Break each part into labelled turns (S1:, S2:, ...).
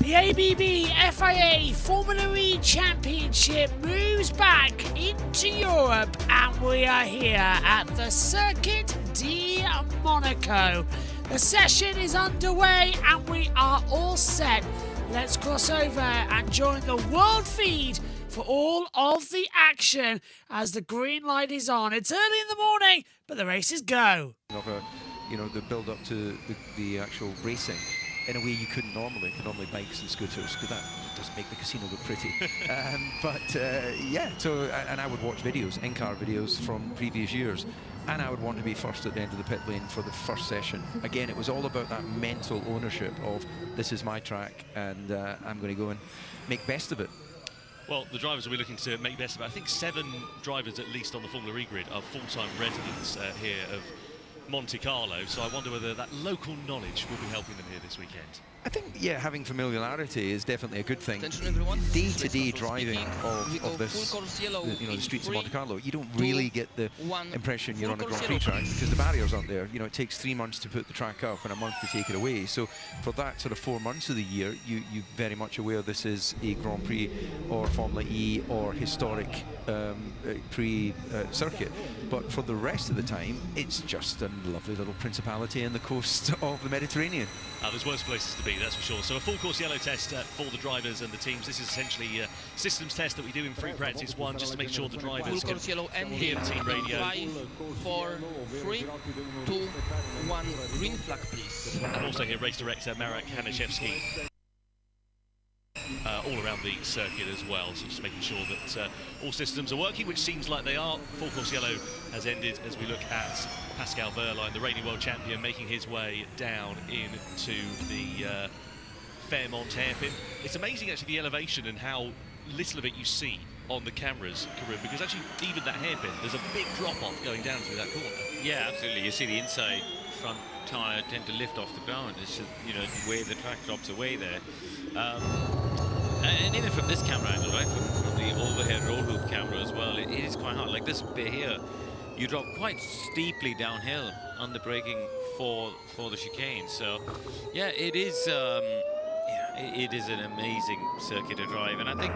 S1: The ABB FIA Formula E Championship moves back into Europe, and we are here at the Circuit de Monaco. The session is underway and we are all set. Let's cross over and join the world feed for all of the action as the green light is on. It's early in the morning, but the races go.
S2: The build up to the actual racing in a way you couldn't normally. You could normally bikes and scooters, because that does make the casino look pretty. And I would watch videos, in-car videos from previous years, and I would want to be first at the end of the pit lane for the first session. Again, it was all about that mental ownership of, this is my track, and I'm going to go and make best of it.
S3: Well, the drivers will be looking to make best of it. I think 7 drivers at least on the Formula E grid are full-time residents here of Monte Carlo, so I wonder whether that local knowledge will be helping them here this weekend.
S2: I think, yeah, having familiarity is definitely a good thing. Day-to-day driving of this, the streets of Monte Carlo, you don't really get the impression you're on a Grand Prix track because the barriers aren't there. You know, it takes 3 months to put the track up and a month to take it away. So for that sort of 4 months of the year, you're very much aware this is a Grand Prix or Formula E or historic pre-circuit. But for the rest of the time, it's just a lovely little principality in the coast of the Mediterranean.
S3: There's worse places to be, that's for sure. So a full course yellow test for the drivers and the teams. This is essentially a systems test that we do in free practice 1, just to make sure the drivers can hear the team radio.
S4: 5, 4, 3, 2, 1, green flag, please.
S3: And also here, race director Marek Hanaszewski. All around the circuit as well, so just making sure that all systems are working, which seems like they are. Full course yellow has ended as we look at Pascal Wehrlein, the reigning world champion, making his way down into the Fairmont hairpin. It's amazing actually the elevation and how little of it you see on the cameras, Karim, because actually even that hairpin, there's a big drop-off going down through that corner.
S5: Yeah, absolutely. You see the inside front tyre tend to lift off the ground. It's just, the way the track drops away there. And even from this camera angle, right, from the overhead road hoop camera as well, it is quite hard. Like this bit here, you drop quite steeply downhill on the braking for the chicane. So, yeah, it is. It is an amazing circuit to drive, and I think.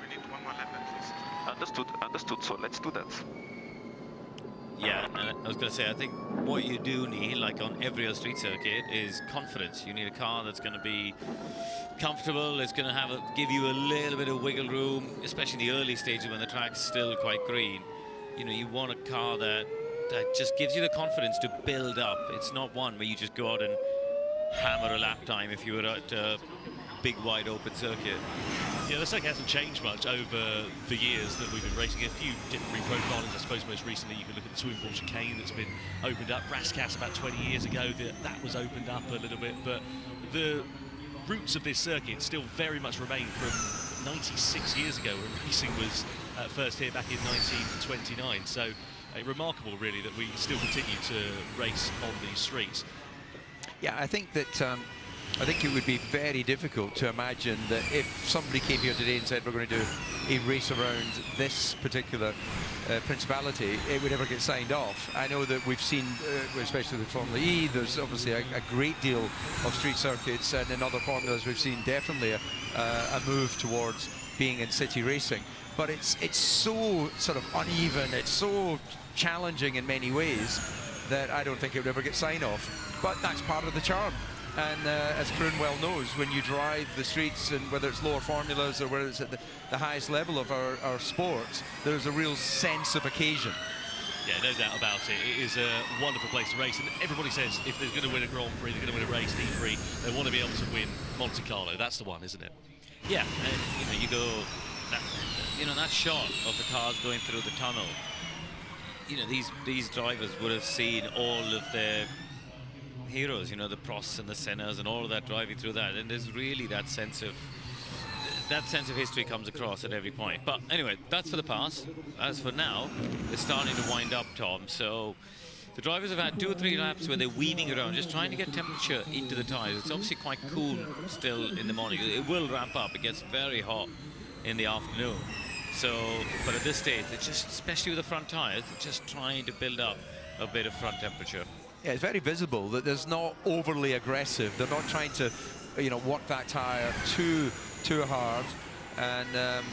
S6: We need 1 more lap, please. Understood. So let's do that.
S5: Yeah, and I was going to say, I think what you do need, like on every other street circuit, is confidence. You need a car that's going to be comfortable, it's going to give you a little bit of wiggle room, especially in the early stages when the track's still quite green. You want a car that just gives you the confidence to build up. It's not one where you just go out and hammer a lap time if you were at a big, wide open circuit.
S3: Yeah, the circuit hasn't changed much over the years that we've been racing. A few different reprofilings. I suppose most recently you can look at the swimming pool chicane that's been opened up. Rascasse about 20 years ago, that was opened up a little bit, but the roots of this circuit still very much remain from 96 years ago when racing was first here back in 1929. So remarkable really that we still continue to race on these streets.
S2: Yeah, I think that I think it would be very difficult to imagine that if somebody came here today and said we're going to do a race around this particular principality, it would ever get signed off. I know that we've seen, especially with Formula E, there's obviously a great deal of street circuits, and in other formulas we've seen definitely a move towards being in city racing. But it's so sort of uneven, it's so challenging in many ways that I don't think it would ever get signed off. But that's part of the charm. And as Kroon well knows, when you drive the streets, and whether it's lower formulas or whether it's at the highest level of our sport, there's a real sense of occasion.
S3: Yeah, no doubt about it. It is a wonderful place to race, and everybody says if they're going to win a Grand Prix, they're going to win a race, E3, they want to be able to win Monte Carlo. That's the one, isn't it?
S5: Yeah, and you go, that shot of the cars going through the tunnel. These drivers would have seen all of their heroes, the Prosts and the Sennas and all of that driving through that, and there's really that sense of history comes across at every point. But anyway, that's for the past. As for now, it's starting to wind up, Tom. So the drivers have had 2 or 3 laps where they're weaving around, just trying to get temperature into the tires. It's obviously quite cool still in the morning. It will ramp up. It gets very hot in the afternoon. So, but at this stage, it's just, especially with the front tires, it's just trying to build up a bit of front temperature.
S2: Yeah, it's very visible that there's not overly aggressive. They're not trying to, you know, work that tyre too hard. And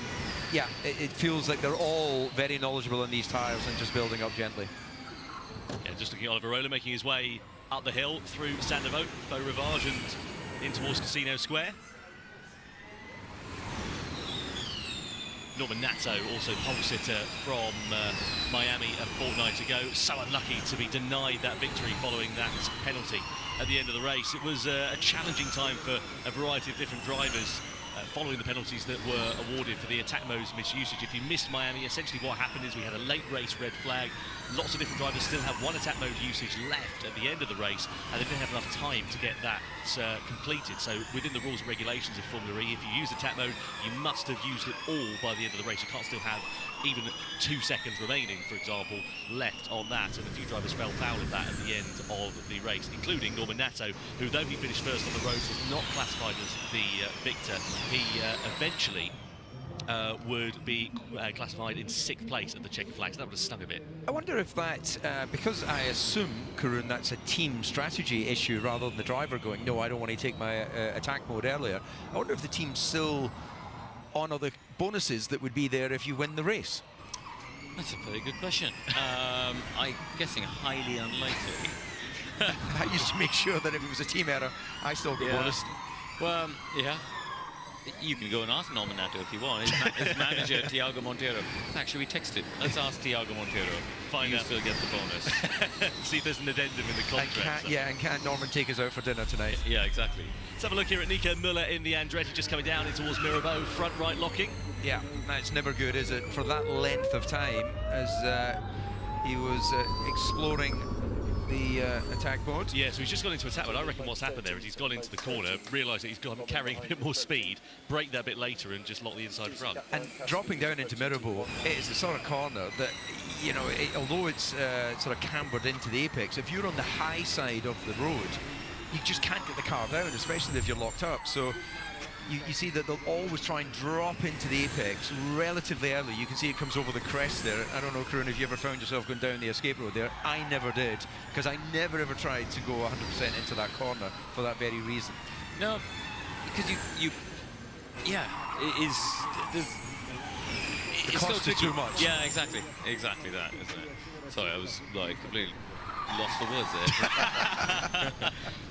S2: yeah, it feels like they're all very knowledgeable in these tyres and just building up gently.
S3: Yeah, just looking at Oliver Roller making his way up the hill through Sandovo, Beau Rivage, and in towards Casino Square. Norman Nato, also pole sitter from Miami a fortnight ago. So unlucky to be denied that victory following that penalty at the end of the race. It was a challenging time for a variety of different drivers following the penalties that were awarded for the attack mode's misusage. If you missed Miami, essentially what happened is we had a late race red flag. Lots of different drivers still have one attack mode usage left at the end of the race, and they didn't have enough time to get that completed. So within the rules and regulations of Formula E, if you use attack mode, you must have used it all by the end of the race. You can't still have even 2 seconds remaining, for example, left on that, and a few drivers fell foul of that at the end of the race, including Norman Nato, who, though he finished first on the roads, was not classified as the victor. He eventually would be classified in 6th place at the checkered flag, so that would have stung a bit.
S2: I wonder if that, because I assume, Karun, that's a team strategy issue rather than the driver going, no, I don't want to take my attack mode earlier. I wonder if the team still honour the bonuses that would be there if you win the race.
S5: That's a very good question. I'm guessing highly unlikely.
S2: I used to make sure that if it was a team error, I still got bonus.
S5: Well, yeah. You can go and ask Norman Nato if you want. His manager, Tiago Monteiro. Actually, we texted. Let's ask Tiago Monteiro.
S3: Find out.
S5: Still get the bonus.
S3: See if there's an addendum in the contract.
S2: And can Norman take us out for dinner tonight?
S5: Yeah, exactly.
S3: Let's have a look here at Nico Muller in the Andretti, just coming down in towards Mirabeau, front right locking.
S2: Yeah, that's never good, is it? For that length of time, as he was exploring the attack mode.
S3: Yeah, so he's just gone into attack mode. I reckon what's happened there is he's gone into the corner, realised that he's gone carrying a bit more speed, brake that bit later and just locked the inside front.
S2: And dropping down into Mirabeau, it is the sort of corner that, you know, although it's sort of cambered into the apex, if you're on the high side of the road, you just can't get the car down, especially if you're locked up. So you see that they'll always try and drop into the apex relatively early. You can see it comes over the crest there. I don't know, Karun, if you ever found yourself going down the escape road there. I never did, because I never ever tried to go 100% into that corner for that very reason.
S5: No, because yeah, it is.
S2: The cost is too much.
S5: Yeah, exactly that, isn't it? Sorry, I was like completely lost for words there.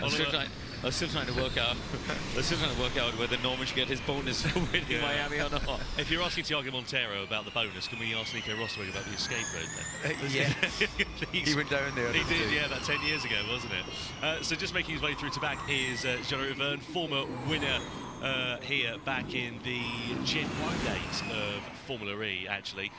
S5: I was still trying to work out. Whether Norman should get his bonus for winning Miami or not.
S3: If you're asking Tiago Monteiro about the bonus, can we ask Nico Rosberg about the escape road then?
S2: Yeah, he went down there.
S3: He did, yeah, about 10 years ago, wasn't it? So just making his way through to back is Jean-Louis Verne, former winner here back in the Gen 1 days of Formula E, actually,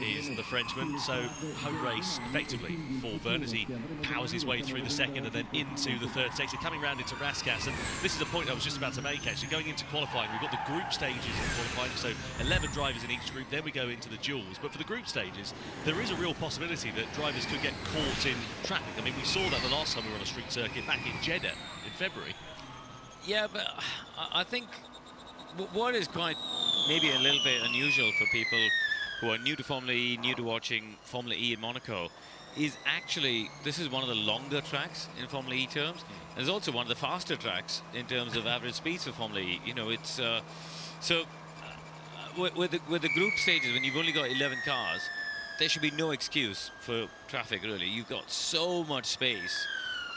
S3: is the Frenchman. So home race effectively for Verne as he powers his way through the second and then into the third stage. So coming round into Raskas, and this is a point I was just about to make actually. Going into qualifying, we've got the group stages in qualifying, so 11 drivers in each group, then we go into the duels. But for the group stages, there is a real possibility that drivers could get caught in traffic. I mean, we saw that the last time we were on a street circuit back in Jeddah in February.
S5: Yeah, but I think what is quite maybe a little bit unusual for people who are new to Formula E, new to watching Formula E in Monaco, is actually this is one of the longer tracks in Formula E terms. And it's also one of the faster tracks in terms of average speeds for Formula E. You know, it's with the group stages, when you've only got 11 cars, there should be no excuse for traffic, really. You've got so much space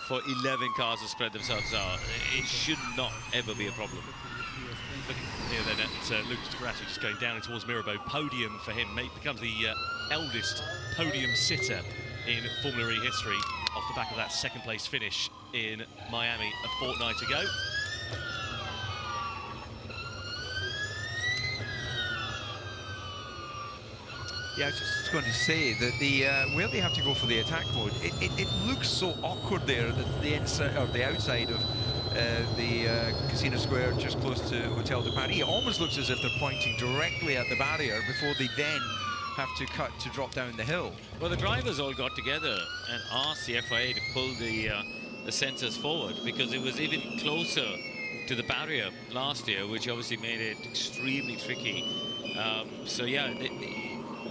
S5: for 11 cars to spread themselves out. It should not ever be a problem.
S3: Looking here then at Lucas Di Grassi just going down towards Mirabeau. Podium for him, becomes the eldest podium sitter in Formula E history off the back of that second place finish in Miami a fortnight ago.
S2: Yeah, I was just going to say that the where they have to go for the attack mode, it looks so awkward there at the inside or the outside of the Casino Square, just close to Hotel de Paris. It almost looks as if they're pointing directly at the barrier before they then have to cut to drop down the hill.
S5: Well, the drivers all got together and asked the FIA to pull the sensors forward because it was even closer to the barrier last year, which obviously made it extremely tricky. So yeah,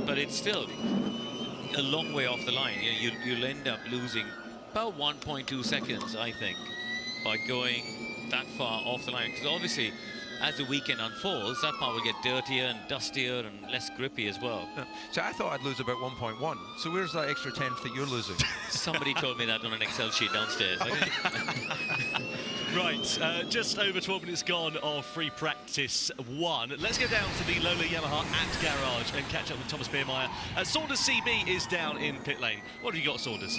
S5: but it's still a long way off the line. You know, you'll end up losing about 1.2 seconds, I think, by going that far off the line. Because obviously, as the weekend unfolds, that part will get dirtier and dustier and less grippy as well.
S2: Yeah. So I thought I'd lose about 1.1. So where's that extra tenth that you're losing?
S5: Somebody told me that on an Excel sheet downstairs.
S3: Right, just over 12 minutes gone of free practice 1. Let's go down to the Lola Yamaha at Garage and catch up with Thomas Biermeyer. Saunders CB is down in pit lane. What have you got, Saunders?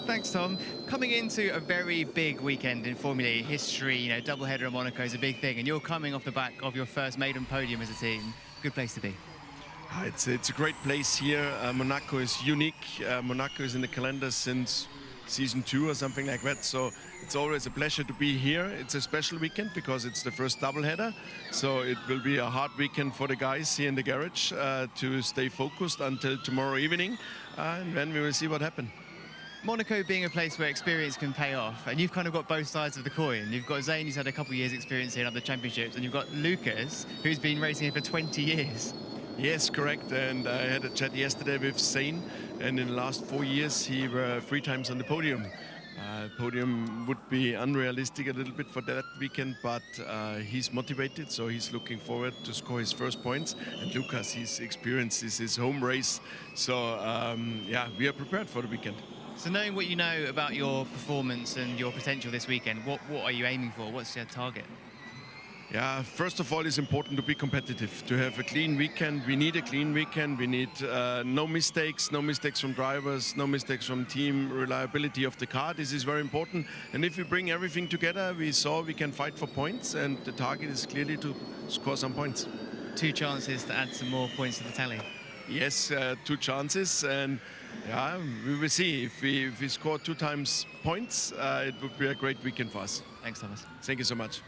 S7: Thanks, Tom. Coming into a very big weekend in Formula E history, you know, doubleheader in Monaco is a big thing, and you're coming off the back of your first maiden podium as a team. Good place to be.
S8: It's a great place here. Monaco is unique. Monaco is in the calendar since season 2 or something like that, so it's always a pleasure to be here. It's a special weekend because it's the first doubleheader, so it will be a hard weekend for the guys here in the garage to stay focused until tomorrow evening, and then we will see what happens.
S7: Monaco being a place where experience can pay off, and you've kind of got both sides of the coin. You've got Zane, who's had a couple of years experience here in other championships, and you've got Lucas, who's been racing here for 20 years.
S8: Yes, correct, and I had a chat yesterday with Zane, and in the last 4 years he were 3 times on the podium. Podium would be unrealistic a little bit for that weekend, but he's motivated, so he's looking forward to score his first points. And Lucas, his experience is his home race, so yeah, we are prepared for the weekend.
S7: So knowing what you know about your performance and your potential this weekend, what are you aiming for? What's your target?
S8: Yeah, first of all, it's important to be competitive, to have a clean weekend. We need a clean weekend. We need no mistakes from drivers, no mistakes from team, reliability of the car. This is very important. And if we bring everything together, we saw we can fight for points, and the target is clearly to score some points.
S7: 2 chances to add some more points to the tally.
S8: Yes, 2 chances, and yeah, we will see. If we score 2 times points, it would be a great weekend for us.
S7: Thanks, Thomas.
S8: Thank you so much.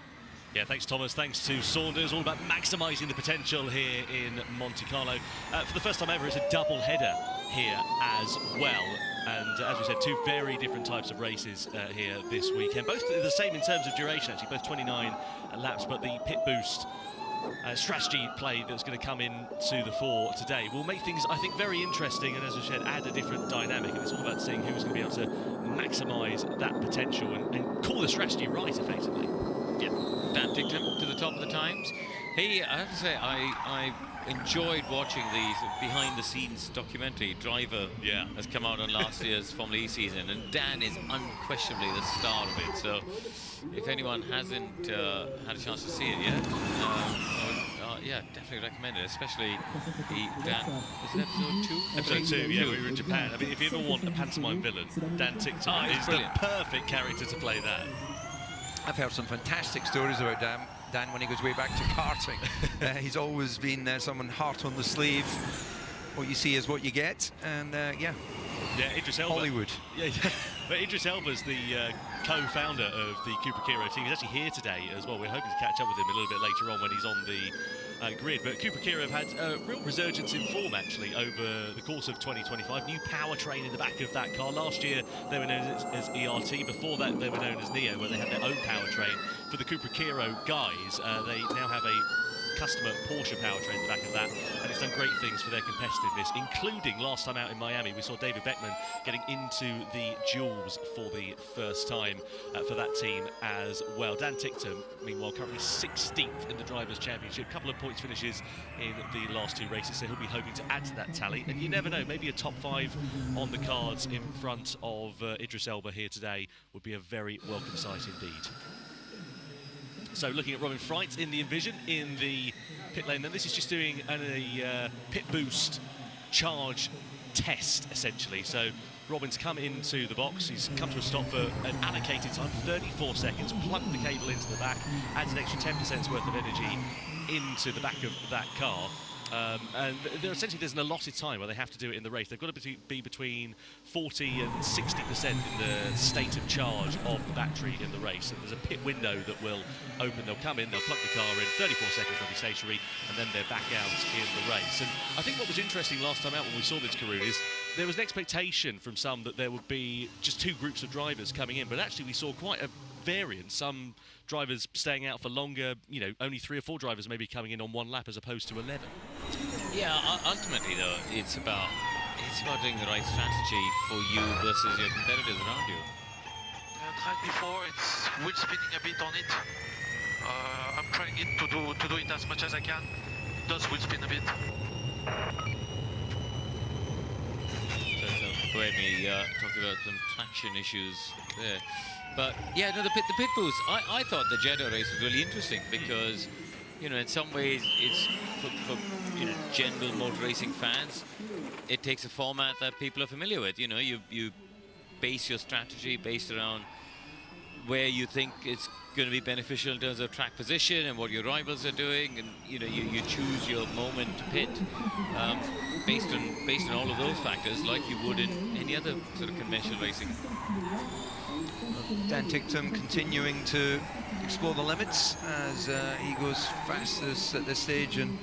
S3: Yeah, thanks, Thomas. Thanks to Saunders. All about maximising the potential here in Monte Carlo. For the first time ever, it's a double header here as well. And as we said, 2 very different types of races here this weekend. Both the same in terms of duration, actually, both 29 laps, but the pit boost strategy play that's going to come in to the fore today will make things, I think, very interesting, and as I said, add a different dynamic. And it's all about seeing who's going to be able to maximise that potential and call the strategy right, effectively.
S5: Yeah, Dan Tickton to the top of the times. Hey, I have to say, I enjoyed watching the behind-the-scenes documentary. Driver has come out on last year's Formula E season, and Dan is unquestionably the star of it. So, if anyone hasn't had a chance to see it yet, yeah, definitely recommend it. Especially Dan. Is it episode 2?
S3: Episode 2, yeah, we were in Japan. I mean, if you ever want a pantomime villain, Dan Tickton is
S5: brilliant.
S3: The perfect character to play that.
S2: I've heard some fantastic stories about Dan when he goes way back to karting. He's always been someone heart on the sleeve. What you see is what you get, and yeah,
S3: Idris Elba.
S2: Hollywood.
S3: Yeah, but Idris Elba's the co-founder of the Cooper Kiro team. He's actually here today as well. We're hoping to catch up with him a little bit later on when he's on the grid. But Cooper Kiro have had a real resurgence in form, actually, over the course of 2025. New powertrain in the back of that car. Last year, they were known as ERT. Before that, they were known as Neo, where they had their own powertrain. For the Cooper Kiro guys, they now have a customer Porsche powertrain in the back of that, and it's done great things for their competitiveness, including last time out in Miami we saw David Beckman getting into the duels for the first time for that team as well. Dan Tickton, meanwhile, currently 16th in the Drivers' Championship, couple of points finishes in the last 2 races, so he'll be hoping to add to that tally, and you never know, maybe a top 5 on the cards in front of Idris Elba here today would be a very welcome sight indeed. So looking at Robin Freight in the Envision in the pit lane, then this is just doing a pit boost charge test, essentially. So Robin's come into the box, he's come to a stop for an allocated time, 34 seconds, plugged the cable into the back, adds an extra 10% worth of energy into the back of that car. And there's an allotted time where they have to do it in the race. They've got to be between 40 and 60% in the state of charge of the battery in the race. And there's a pit window that will open. They'll come in, they'll plug the car in, 34 seconds they'll be stationary, and then they're back out in the race. And I think what was interesting last time out when we saw this, Karun, is there was an expectation from some that there would be just 2 groups of drivers coming in, but actually we saw quite a variance. Some drivers staying out for longer, you know, only 3 or 4 drivers maybe coming in on 1 lap as opposed to 11.
S5: Yeah, ultimately though, it's about it's about doing the right strategy for you versus your competitors around you.
S6: Tried before, it's wheel spinning a bit on it. I'm trying it to do it as much as I can. It does wheel spin a bit.
S5: So me talking about some traction issues there. But yeah, no, the pit boost. I thought the Jeddah race was really interesting because, you know, in some ways it's for you know, general motor racing fans. It takes a format that people are familiar with. You know, you base your strategy based around where you think it's going to be beneficial in terms of track position and what your rivals are doing, and you know, you choose your moment to pit based on all of those factors, like you would in any other sort of conventional racing.
S2: Dan Ticktum continuing to explore the limits as he goes fastest at this stage in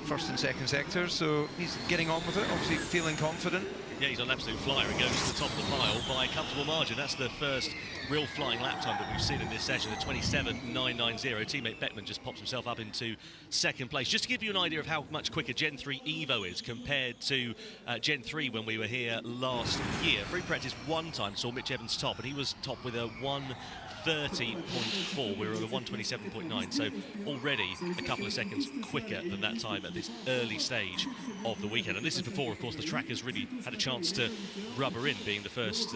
S2: first and second sectors, so he's getting on with it, obviously feeling confident.
S3: Yeah, he's on an absolute flyer. He goes to the top of the pile by a comfortable margin. That's the first real flying lap time that we've seen in this session, the 27.990. Teammate Beckman just pops himself up into second place. Just to give you an idea of how much quicker Gen 3 Evo is compared to Gen 3 when we were here last year. Free practice one time saw Mitch Evans top, and he was top with a 1:30.4. We were at a 1:27.9, so already a couple of seconds quicker than that time at this early stage of the weekend. And this is before, of course, the track has really had a chance to rubber in, being the first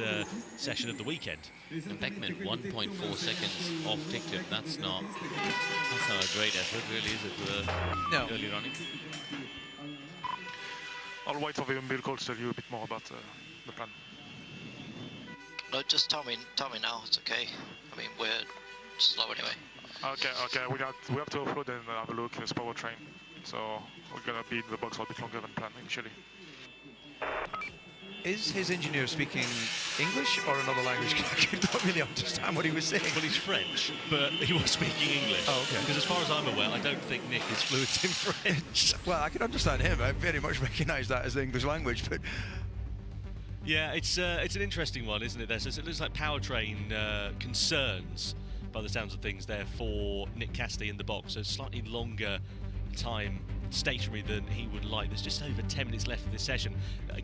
S3: session of the weekend.
S5: And Beckman 1.4 seconds off Ticktum. That's not a great effort, really, is it?
S2: No.
S5: Early running.
S6: I'll wait for the vehicle to tell you a bit more about the plan.
S9: No, just tell me now. It's okay. I mean, we're slow anyway.
S6: Okay. We have to offload and have a look at this powertrain. So we're gonna be in the box a bit longer than planned initially.
S2: Is his engineer speaking English or another language? I could not really understand what he was saying.
S3: Well, he's French, but he was speaking English.
S2: Oh, okay.
S3: Because as far as I'm aware, I don't think Nick is fluent in French.
S2: Well, I can understand him. I very much recognise that as the English language, but...
S3: Yeah, it's an interesting one, isn't it? There, so it looks like powertrain concerns, by the sounds of things, there for Nick Cassidy in the box. So slightly longer time stationary than he would like. There's just over 10 minutes left of this session.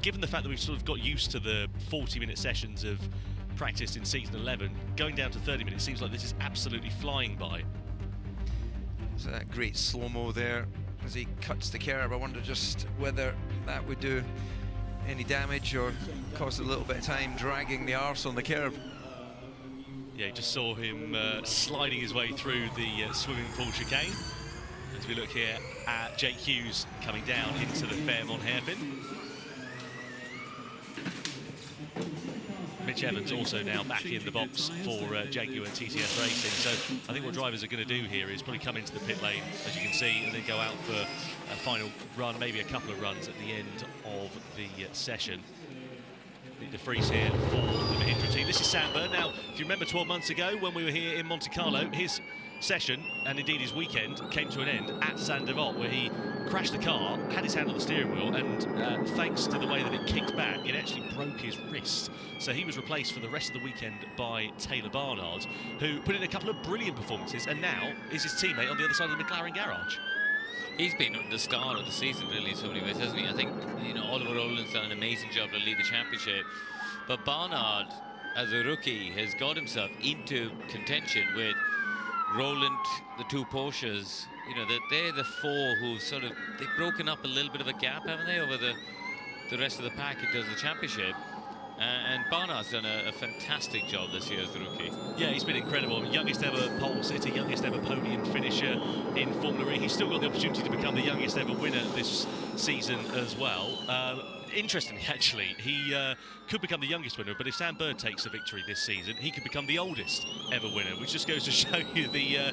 S3: Given the fact that we've sort of got used to the 40-minute sessions of practice in season 11, going down to 30 minutes seems like this is absolutely flying by.
S2: There's a great slow-mo there as he cuts the curb. I wonder just whether that would do any damage or cost a little bit of time dragging the arse on the curb.
S3: Yeah, you just saw him sliding his way through the swimming pool chicane. As we look here at Jake Hughes coming down into the Fairmont hairpin. Mitch Evans also now back in the box for Jaguar and TTS Racing. So I think what drivers are going to do here is probably come into the pit lane, as you can see, and then go out for a final run, maybe a couple of runs at the end of the session. De Vries here for the Mahindra team. This is Sam Bird. Now, if you remember 12 months ago when we were here in Monte Carlo, his session, and indeed his weekend, came to an end at Saint-Devote, where he crashed the car, had his hand on the steering wheel, and thanks to the way that it kicked back, it actually broke his wrist. So he was replaced for the rest of the weekend by Taylor Barnard, who put in a couple of brilliant performances, and now is his teammate on the other side of the McLaren garage.
S5: He's been the star of the season, really, in so many ways, hasn't he? I think, you know, Oliver Rowland's done an amazing job to lead the championship, but Barnard, as a rookie, has got himself into contention with Rowland, the two Porsches. You know, they're the four who've sort of, they've broken up a little bit of a gap, haven't they, over the rest of the pack in terms of the championship. And Barnard's done a fantastic job this year as the rookie.
S3: Yeah, he's been incredible. Youngest ever pole sitter, youngest ever podium finisher in Formula E. He's still got the opportunity to become the youngest ever winner this season as well. Interestingly, actually, he could become the youngest winner, but if Sam Bird takes the victory this season, he could become the oldest ever winner, which just goes to show you the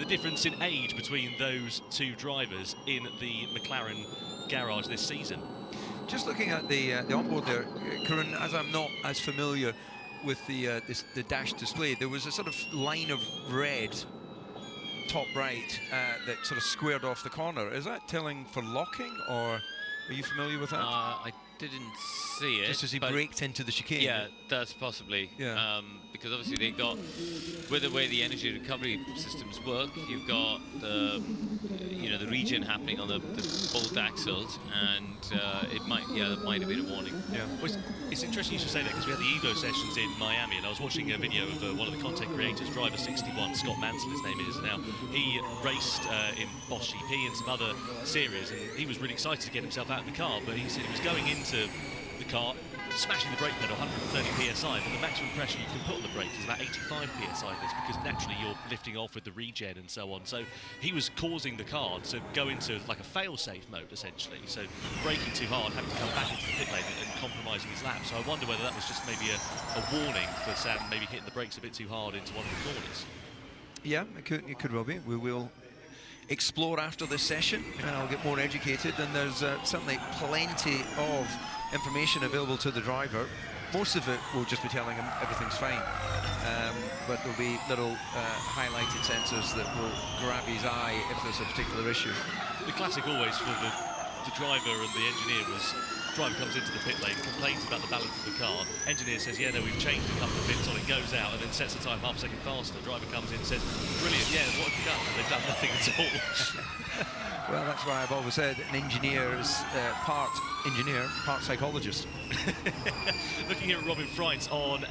S3: difference in age between those two drivers in the McLaren garage this season.
S2: Just looking at the onboard there, Corinne, as I'm not as familiar with the dash display, there was a sort of line of red top right that sort of squared off the corner. Is that telling for locking, or are you familiar with that?
S5: I didn't see it.
S2: Just as he braked into the chicane.
S5: Yeah, that's possibly.
S2: Yeah.
S5: Because obviously they got, with the way the energy recovery systems work, you've got the, the regen happening on the bolt axles, and that might have been a warning.
S3: Yeah. Well, it's interesting you should say that, because we had the Evo sessions in Miami, and I was watching a video of one of the content creators, Driver 61, Scott Mansell, his name is now. He raced in Bosch GP and some other series, and he was really excited to get himself out of the car, but he said he was going into the car, smashing the brake pedal 130 psi, but the maximum pressure you can put on the brakes is about 85 psi this, because naturally you're lifting off with the regen and so on. So he was causing the car to go into like a fail-safe mode essentially. So braking too hard, having to come back into the pit lane and compromising his lap. So I wonder whether that was just maybe a warning for Sam, maybe hitting the brakes a bit too hard into one of the corners.
S2: Yeah, it could well be. We will explore after this session, and I'll get more educated. And there's certainly plenty of information available to the driver. Most of it will just be telling him everything's fine, but there'll be little highlighted sensors that will grab his eye if there's a particular issue.
S3: The classic always for the driver and the engineer was, driver comes into the pit lane, complains about the balance of the car, engineer says, yeah, no, we've changed a couple of bits on it, goes out and then sets the time half a second faster. Driver comes in and says, brilliant, yeah, what have you done? And they've done nothing at all.
S2: Well, that's why I've always said an engineer is part engineer, part psychologist.
S3: Looking here at Robin Freitz on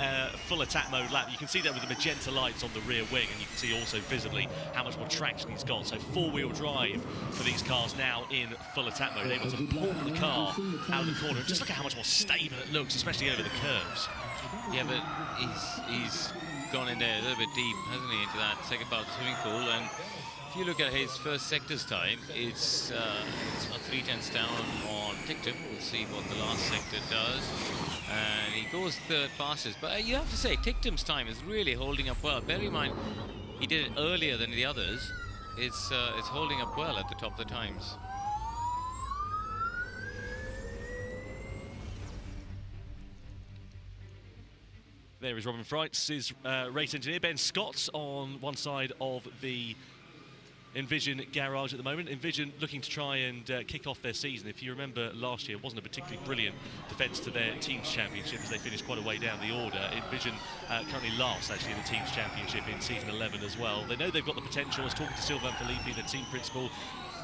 S3: full attack mode lap, you can see that with the magenta lights on the rear wing, and you can see also visibly how much more traction he's got. So four-wheel drive for these cars now in full attack mode, able to pull the car out of the corner. Just look at how much more stable it looks, especially over the curves.
S5: Yeah, but he's gone in there a little bit deep, hasn't he, into that second part of the swimming pool. And if you look at his first sector's time, it's about 3/10 down on Tictum. We'll see what the last sector does. And he goes third fastest. But you have to say, Tictum's time is really holding up well. Bear in mind, he did it earlier than the others. It's holding up well at the top of the times.
S3: There is Robin Freitz, his race engineer. Ben Scott's on one side of the Envision garage at the moment. Envision looking to try and kick off their season. If you remember last year, it wasn't a particularly brilliant defence to their team's championship as they finished quite a way down the order. Envision currently last actually in the team's championship in season 11 as well. They know they've got the potential. I was talking to Sylvain Filippi, the team principal.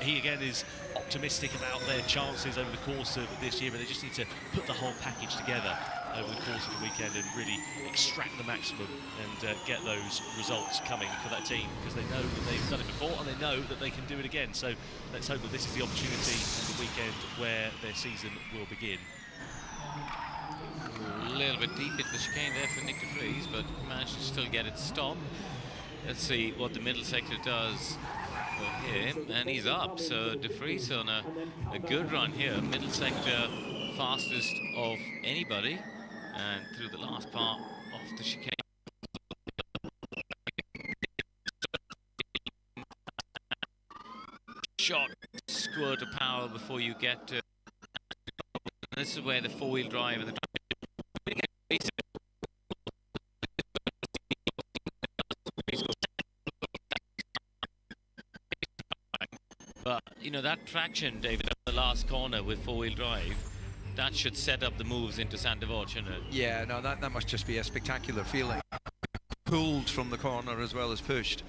S3: He again is optimistic about their chances over the course of this year, but they just need to put the whole package together over the course of the weekend and really extract the maximum and get those results coming for that team, because they know that they've done it before and they know that they can do it again. So let's hope that this is the opportunity and the weekend where their season will begin.
S5: A little bit deep into the chicane there for Nick de Vries, but managed to still get it stopped. Let's see what the middle sector does for him, and he's up. So de Vries on a good run here, middle sector fastest of anybody, and through the last part of the chicane. Shot squirt of power before you get to. This is where the four-wheel drive and the but you know that traction, David, at the last corner with four-wheel drive, that should set up the moves into Sandevort, shouldn't it?
S2: Yeah, no, that must just be a spectacular feeling. Pulled from the corner as well as pushed.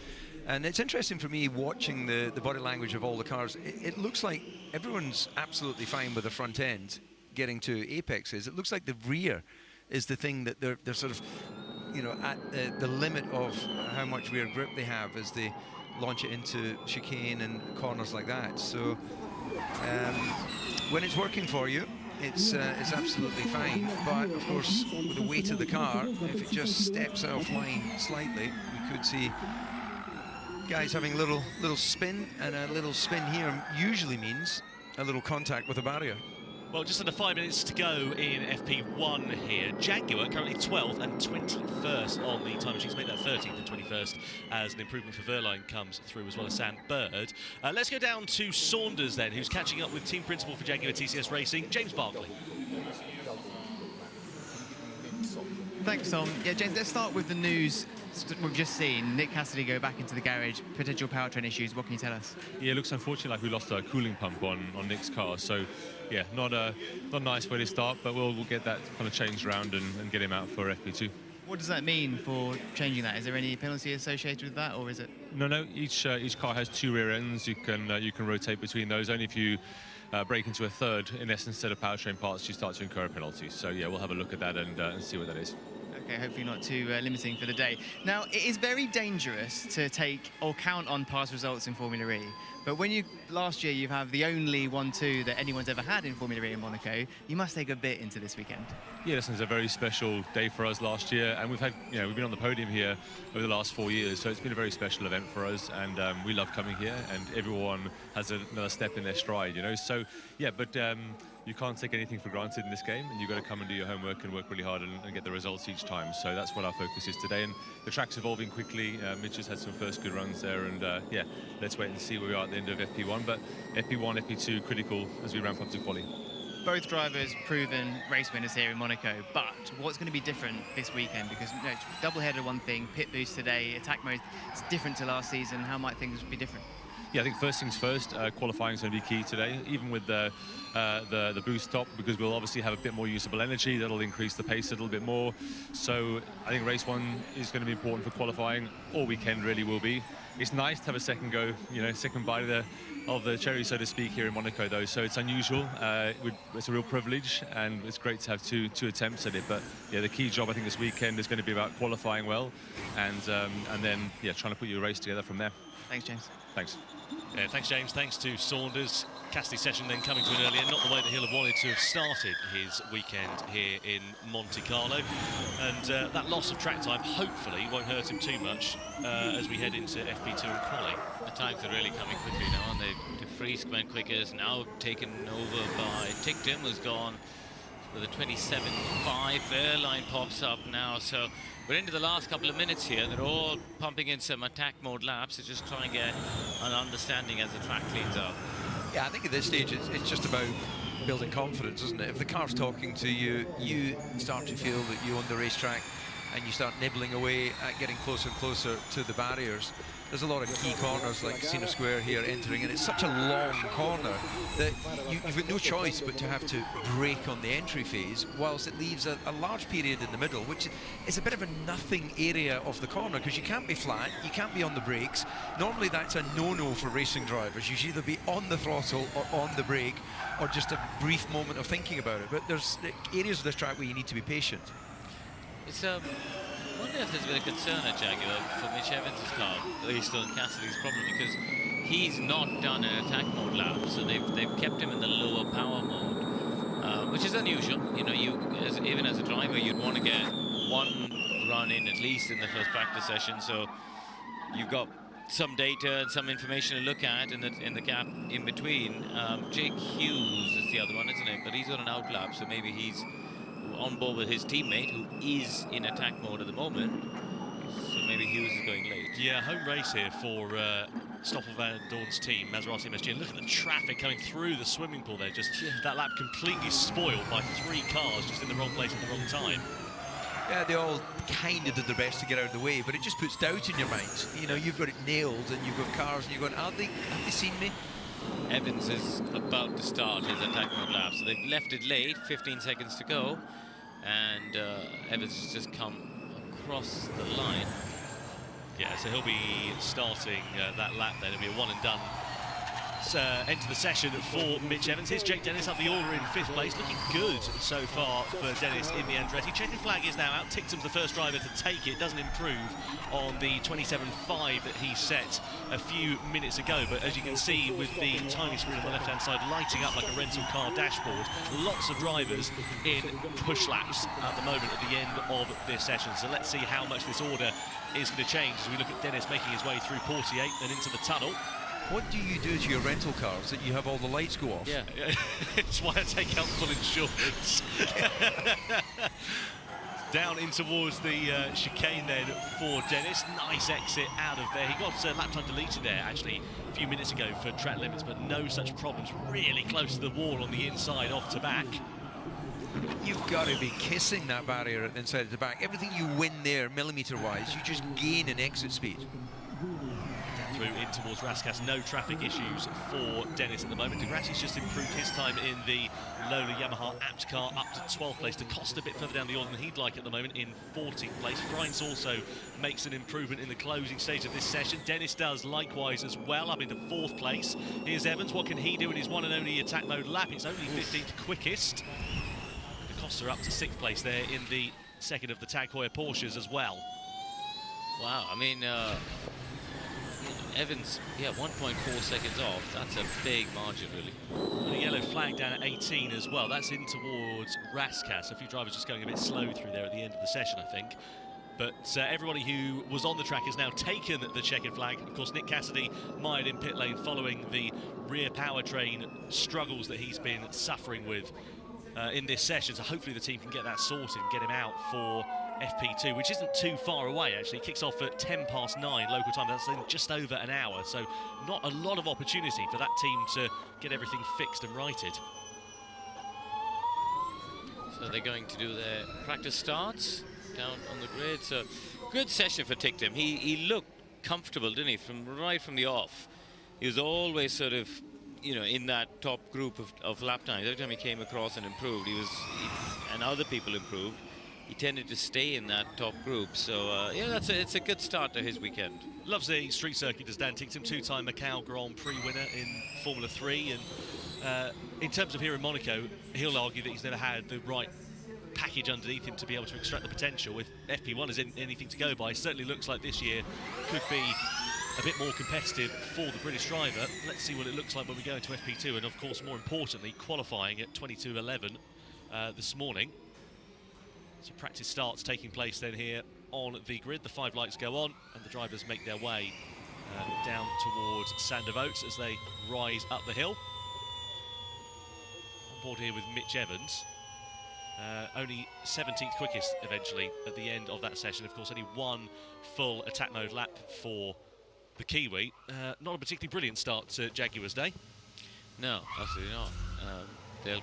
S2: And it's interesting for me watching the body language of all the cars. It looks like everyone's absolutely fine with the front end getting to apexes. It looks like the rear is the thing that they're sort of, you know, at the limit of how much rear grip they have as they launch it into chicane and corners like that. So when it's working for you, it's absolutely fine. But of course, with the weight of the car, if it just steps offline slightly, we could see guys having a little spin, and a little spin here usually means a little contact with a barrier.
S3: Well, just under 5 minutes to go in FP1 here. Jaguar currently 12th and 21st on the time sheets. Make that 13th and 21st as an improvement for Verline comes through, as well as Sam Bird. Let's go down to Saunders then, who's catching up with team principal for Jaguar TCS Racing, James Barkley.
S7: Thanks, Tom. Yeah, James, let's start with the news we've just seen. Nick Cassidy go back into the garage, potential powertrain issues. What can you tell us?
S10: Yeah, it looks unfortunate like we lost a cooling pump on Nick's car. So, yeah, not a nice way to start, but we'll get that kind of changed around and get him out for FP2.
S7: What does that mean for changing that? Is there any penalty associated with that, or is it?
S10: No. Each car has 2 rear ends. You can rotate between those. Only if you break into a third, in essence, instead of powertrain parts, you start to incur a penalty. So yeah, we'll have a look at that and see what that is.
S7: Okay, hopefully not too limiting for the day. Now, it is very dangerous to take or count on past results in Formula E. But when last year you have the only 1-2 that anyone's ever had in Formula E in Monaco, you must take a bit into this weekend.
S10: Yeah, this is a very special day for us last year, and we've been on the podium here over the last 4 years, so it's been a very special event for us, and we love coming here, and everyone has another step in their stride, you know. So yeah, but you can't take anything for granted in this game, and you've got to come and do your homework and work really hard and get the results each time. So that's what our focus is today, and the track's evolving quickly. Mitch has had some first good runs there, and yeah, let's wait and see where we are at the end of FP1. But FP1, FP2 critical as we ramp up to quali.
S7: Both drivers proven race winners here in Monaco, but what's going to be different this weekend? Because double header one thing, pit boost today, attack mode is different to last season. How might things be different?
S10: Yeah, I think first things first, qualifying is going to be key today, even with the boost top, because we'll obviously have a bit more usable energy. That'll increase the pace a little bit more. So I think race 1 is going to be important for qualifying. All weekend really will be. It's nice to have a second go, second bite of the cherry, so to speak, here in Monaco, though. So it's unusual. It's a real privilege, and it's great to have two attempts at it. But yeah, the key job I think this weekend is going to be about qualifying well, and then yeah, trying to put your race together from there.
S7: Thanks, James.
S10: Thanks.
S3: Yeah, thanks, James. Thanks to Saunders. Cassidy's session then coming to an early end, not the way that he'll have wanted to have started his weekend here in Monte Carlo. And that loss of track time hopefully won't hurt him too much as we head into FP2 and quali.
S5: The times are really coming quickly now, and the Fries went quicker, is now taken over by Tickton, who's gone with a 27.5. Airline pops up now, so we're into the last couple of minutes here. They're all pumping in some attack mode laps to just try and get an understanding as the track cleans up.
S2: Yeah, I think at this stage it's just about building confidence, isn't it? If the car's talking to you, you start to feel that you own the racetrack, and you start nibbling away at getting closer and closer to the barriers. There's a lot of key corners like Casino Square here entering, and it's such a long corner that you've got no choice but to have to brake on the entry phase, whilst it leaves a large period in the middle, which is a bit of a nothing area of the corner, because you can't be flat, you can't be on the brakes. Normally that's a no-no for racing drivers. You should either be on the throttle or on the brake, or just a brief moment of thinking about it. But there's areas of this track where you need to be patient.
S5: It's I wonder if there's been a concern at Jaguar for Mitch Evans' car, based on Cassidy's problem, because he's not done an attack mode lap, so they've kept him in the lower power mode, which is unusual. You know, even as a driver, you'd want to get one run in at least in the first practice session, so you've got some data and some information to look at in the gap in between. Jake Hughes is the other one, isn't it? But he's on an out lap, so maybe he's on board with his teammate, who is in attack mode at the moment. So maybe Hughes is going late.
S3: Yeah, home race here for Stoffel Van Dorn's team, Maserati MSG. And look at the traffic coming through the swimming pool there. Just that lap completely spoiled by 3 cars just in the wrong place at the wrong time.
S2: Yeah, they all kind of did their best to get out of the way, but it just puts doubt in your mind. You know, you've got it nailed, and you've got cars, and you're going, have they seen me?
S5: Evans is about to start his attack mode lap, so they've left it late, 15 seconds to go, and Evans has just come across the line.
S3: Yeah, so he'll be starting that lap then. It'll be a one and done enter the session for Mitch Evans. Here's Jake Dennis up the order in 5th place, looking good so far for Dennis in the Andretti. Checkered flag is now out. Ticktum's the first driver to take it. Doesn't improve on the 27.5 that he set a few minutes ago, but as you can see with the tiny screen on the left hand side lighting up like a rental car dashboard, lots of drivers in push laps at the moment at the end of this session. So let's see how much this order is going to change as we look at Dennis making his way through 48 and into the tunnel.
S2: What do you do to your rental cars that you have all the lights go off?
S5: Yeah,
S3: it's why I take out full insurance. Down in towards the chicane then for Dennis. Nice exit out of there. He got lap time deleted there actually a few minutes ago for track limits, but no such problems. Really close to the wall on the inside, off to back.
S2: You've got to be kissing that barrier at the inside of the back. Everything you win there, millimetre-wise, you just gain in exit speed.
S3: Through in towards Raskas, no traffic issues for Dennis at the moment. Degrassi's just improved his time in the Lola Yamaha Apt car up to 12th place. De Costa a bit further down the order than he'd like at the moment in 14th place. Freins also makes an improvement in the closing stage of this session. Dennis does likewise as well, up into 4th place. Here's Evans, what can he do in his one and only attack mode lap? It's only 15th quickest. De Costa up to 6th place there in the second of the Tag Heuer Porsches as well.
S5: Wow, I mean, Evans, yeah, 1.4 seconds off. That's a big margin, really.
S3: And a yellow flag down at 18 as well. That's in towards Raskas. A few drivers just going a bit slow through there at the end of the session, I think. But everybody who was on the track has now taken the checkered flag. Of course, Nick Cassidy mired in pit lane following the rear powertrain struggles that he's been suffering with in this session. So hopefully the team can get that sorted and get him out for FP2, which isn't too far away, actually. It kicks off at 9:10 local time. That's in just over an hour, so not a lot of opportunity for that team to get everything fixed and righted.
S5: So they're going to do their practice starts down on the grid. So good session for Tictum. He looked comfortable, didn't he, right from the off. He was always sort of, you know, in that top group of lap times. Every time he came across and improved, and other people improved, he tended to stay in that top group. So yeah, it's a good start to his weekend.
S3: Loves the street circuit, does Dan Tictum, two-time Macau Grand Prix winner in Formula 3. And in terms of here in Monaco, he'll argue that he's never had the right package underneath him to be able to extract the potential. If FP1 is anything to go by, it certainly looks like this year could be a bit more competitive for the British driver. Let's see what it looks like when we go into FP2, and of course, more importantly, qualifying at 22:11 this morning. So practice starts taking place then here on the grid. The 5 lights go on and the drivers make their way down towards Sandervoort as they rise up the hill. On board here with Mitch Evans. Only 17th quickest eventually at the end of that session. Of course, only one full attack mode lap for the Kiwi. Not a particularly brilliant start to Jaguars Day.
S5: No, absolutely not. They'll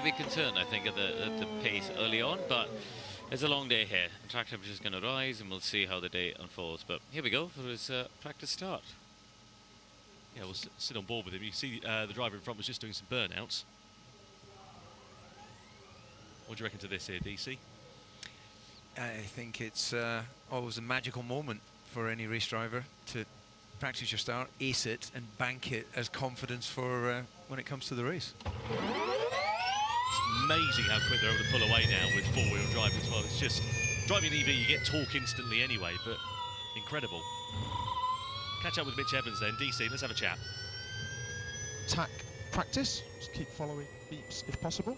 S5: be concerned, I think, at the pace early on, but it's a long day here. The track temperature is going to rise, and we'll see how the day unfolds. But here we go for his practice start.
S3: Yeah, we'll sit on board with him. You see the driver in front was just doing some burnouts. What do you reckon to this here, DC?
S2: I think it's always a magical moment for any race driver to practice your start, ace it, and bank it as confidence for when it comes to the race.
S3: It's amazing how quick they're able to pull away now with four-wheel drive as well. It's just, driving an EV, you get torque instantly anyway, but incredible. Catch up with Mitch Evans then. DC, let's have a chat.
S11: Tack practice, just keep following beeps if possible.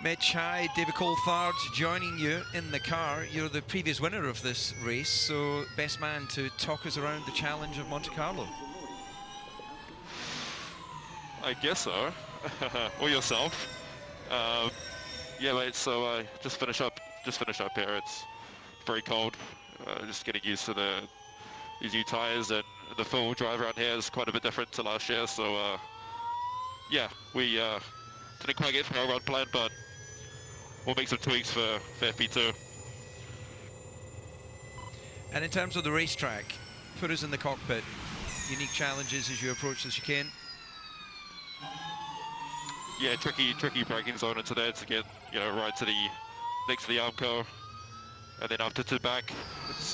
S2: Mitch, hi, David Coulthard joining you in the car. You're the previous winner of this race, so best man to talk us around the challenge of Monte Carlo.
S12: I guess so. Or yourself. Yeah, mate. So just finish up here. It's very cold. Just getting used to these new tires, and the full drive around here is quite a bit different to last year. So yeah, we didn't quite get through our run plan, but we'll make some tweaks for FP2.
S2: And in terms of the racetrack, put us in the cockpit. Unique challenges as you approach the chicane.
S12: Yeah, tricky braking zone into there to get, you know, right to the next to the Armco, and then up to back. It's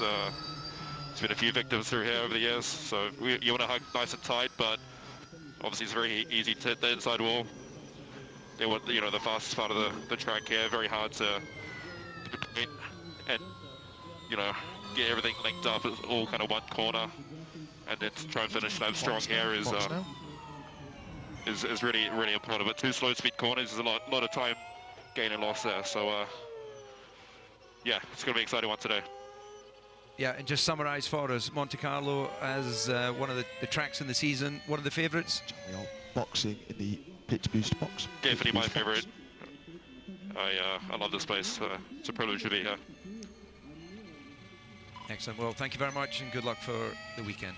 S12: been a few victims through here over the years, so you want to hug nice and tight, but obviously it's very easy to hit the inside wall. They want, you know, the fastest part of the track here, very hard to between, and, you know, get everything linked up. It's all kind of one corner, and then to try and finish that strong here is really, really important. But 2 slow speed corners is a lot of time gain and loss there. So yeah, it's going to be an exciting one today.
S2: Yeah, and just summarise for us, Monte Carlo as one of the tracks in the season. What are the favourites?
S11: We are boxing in the pit boost box.
S12: Definitely my favourite. I love this place. It's a privilege to be here.
S2: Excellent. Well, thank you very much and good luck for the weekend.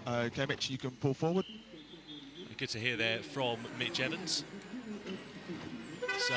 S11: Okay, Mitch, you can pull forward.
S3: Good to hear there from Mitch Evans. So,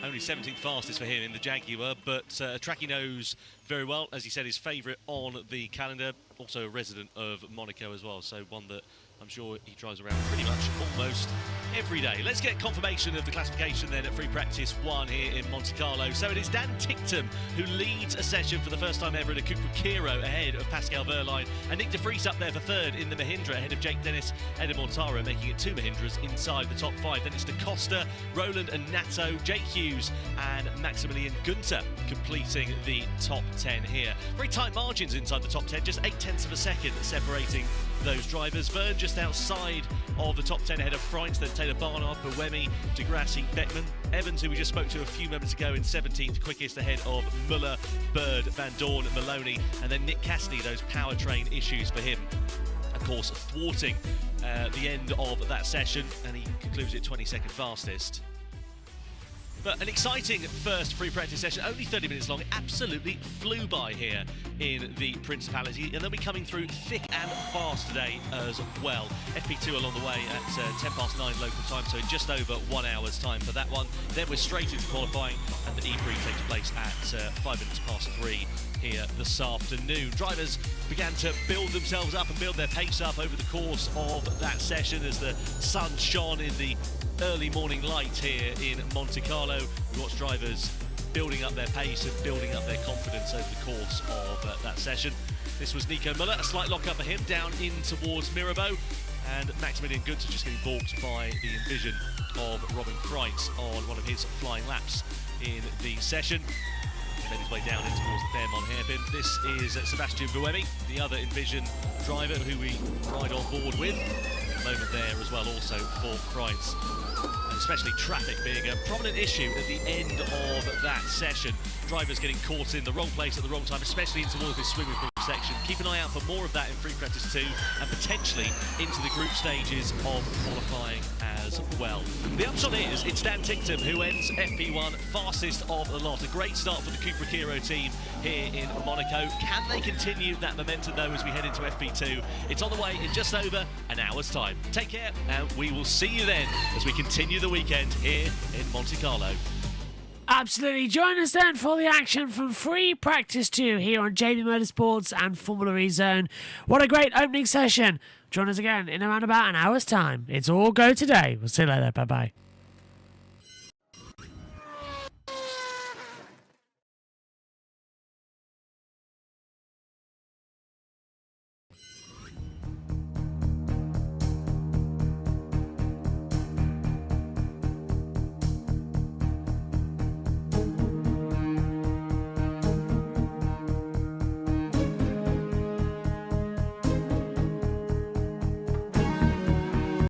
S3: only 17th fastest for him in the Jaguar, but a track he knows very well. As he said, his favourite on the calendar. Also a resident of Monaco as well, so one that I'm sure he drives around pretty much almost every day. Let's get confirmation of the classification then at free practice 1 here in Monte Carlo. So it is Dan Ticktum who leads a session for the first time ever in a Cupra Kiro ahead of Pascal Wehrlein, and Nick de Vries up there for third in the Mahindra ahead of Jake Dennis, Ed Mortara, making it 2 Mahindras inside the top 5. Then it's Da Costa, Roland and Nato, Jake Hughes and Maximilian Günther completing the top 10 here. Very tight margins inside the top 10, just 0.8 of a second separating those drivers. Verne just outside of the top 10 ahead of Freins, then Taylor Barnard, Buemi, De Grassi, Beckman. Evans, who we just spoke to a few moments ago, in 17th, quickest ahead of Muller, Bird, Van Dorn, Maloney, and then Nick Cassidy, those powertrain issues for him, of course, thwarting the end of that session, and he concludes it 22nd fastest. But an exciting first free practice session, only 30 minutes long, absolutely flew by here in the Principality, and they'll be coming through thick and fast today as well. FP2 along the way at 9:10 local time, so in just over 1 hour's time for that one. Then we're straight into qualifying, and the E-Prix takes place at 3:05 here this afternoon. Drivers began to build themselves up and build their pace up over the course of that session as the sun shone in the early morning light here in Monte Carlo. We watched drivers building up their pace and building up their confidence over the course of that session. This was Nico Müller, a slight lock up for him down in towards Mirabeau, and Maximilian Günther just getting balked by the envision of Robin Freitz on one of his flying laps in the session. He made his way down in towards the Fairmont hairpin. This is Sebastian Buemi, the other envision driver who we ride on board with. A moment there as well also for Freitz. Especially traffic being a prominent issue at the end of that session. Drivers getting caught in the wrong place at the wrong time, especially in towards this swimming pool section. Keep an eye out for more of that in free practice 2 and potentially into the group stages of qualifying as well. The upshot is it's Dan Ticktum who ends FP1 fastest of the lot. A great start for the Cupra Kiro team here in Monaco. Can they continue that momentum though as we head into FP2? It's on the way in just over an hour's time. Take care and we will see you then as we continue the weekend here in Monte Carlo.
S1: Absolutely. Join us then for the action from free practice 2 here on JB Motorsports and Formula E Zone. What a great opening session. Join us again in around about an hour's time. It's all go today. We'll see you later. Bye-bye.